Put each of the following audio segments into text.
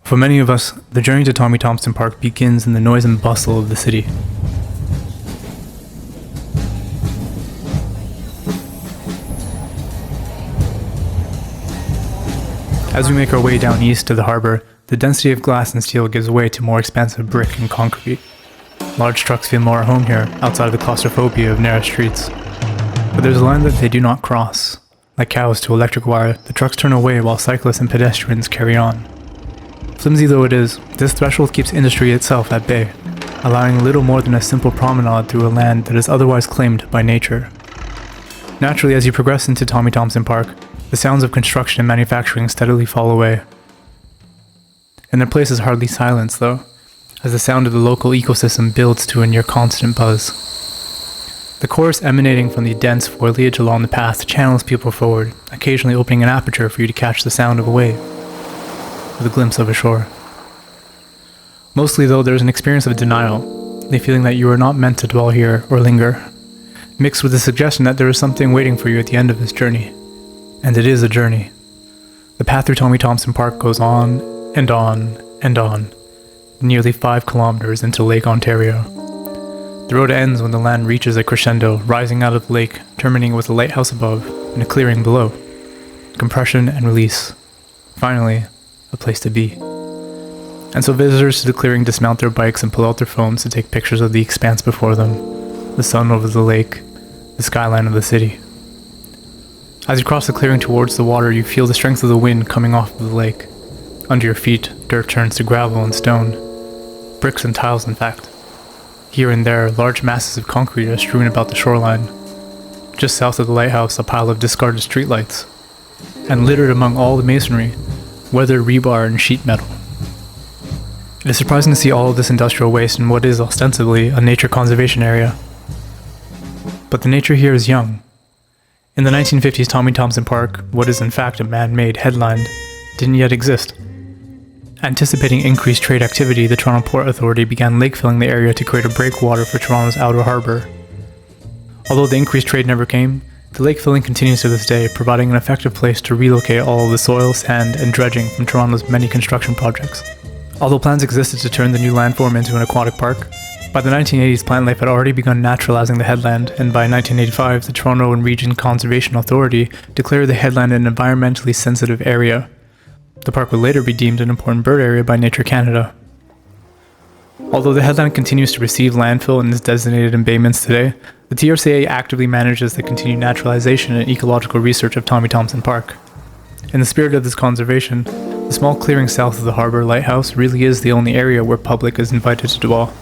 For many of us, the journey to Tommy Thompson Park begins in the noise and bustle of the city. As we make our way down east to the harbor, the density of glass and steel gives way to more expansive brick and concrete. Large trucks feel more at home here, outside of the claustrophobia of narrow streets. But there's a line that they do not cross. Like cows to electric wire, the trucks turn away while cyclists and pedestrians carry on. Flimsy though it is, this threshold keeps industry itself at bay, allowing little more than a simple promenade through a land that is otherwise claimed by nature. Naturally, as you progress into Tommy Thompson Park, the sounds of construction and manufacturing steadily fall away. And their place is hardly silence though, as the sound of the local ecosystem builds to a near constant buzz. The chorus emanating from the dense foliage along the path channels people forward, occasionally opening an aperture for you to catch the sound of a wave, with a glimpse of a shore. Mostly though, there is an experience of denial, the feeling that you are not meant to dwell here or linger, mixed with the suggestion that there is something waiting for you at the end of this journey. And it is a journey. The path through Tommy Thompson Park goes on and on and on, nearly 5 kilometers into Lake Ontario. The road ends when the land reaches a crescendo, rising out of the lake, terminating with a lighthouse above and a clearing below. Compression and release. Finally, a place to be. And so visitors to the clearing dismount their bikes and pull out their phones to take pictures of the expanse before them, the sun over the lake, the skyline of the city. As you cross the clearing towards the water, you feel the strength of the wind coming off of the lake. Under your feet, dirt turns to gravel and stone. Bricks and tiles, in fact. Here and there, large masses of concrete are strewn about the shoreline. Just south of the lighthouse, a pile of discarded streetlights. And littered among all the masonry, weathered rebar and sheet metal. It is surprising to see all of this industrial waste in what is ostensibly a nature conservation area. But the nature here is young. In the 1950s, Tommy Thompson Park, what is in fact a man-made headland, didn't yet exist. Anticipating increased trade activity, the Toronto Port Authority began lake-filling the area to create a breakwater for Toronto's outer harbour. Although the increased trade never came, the lake filling continues to this day, providing an effective place to relocate all of the soil, sand, and dredging from Toronto's many construction projects. Although plans existed to turn the new landform into an aquatic park, by the 1980s plant life had already begun naturalizing the headland, and by 1985 the Toronto and Region Conservation Authority declared the headland an environmentally sensitive area. The park would later be deemed an important bird area by Nature Canada. Although the headland continues to receive landfill in its designated embayments today, the TRCA actively manages the continued naturalization and ecological research of Tommy Thompson Park. In the spirit of this conservation, the small clearing south of the Harbor Lighthouse really is the only area where public is invited to dwell.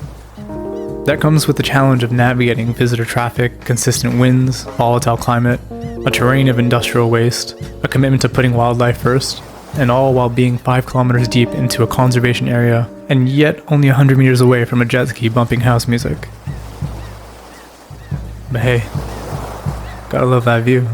That comes with the challenge of navigating visitor traffic, consistent winds, volatile climate, a terrain of industrial waste, a commitment to putting wildlife first, and all while being 5 kilometers deep into a conservation area, and yet only 100 meters away from a jet ski bumping house music. But hey, gotta love that view.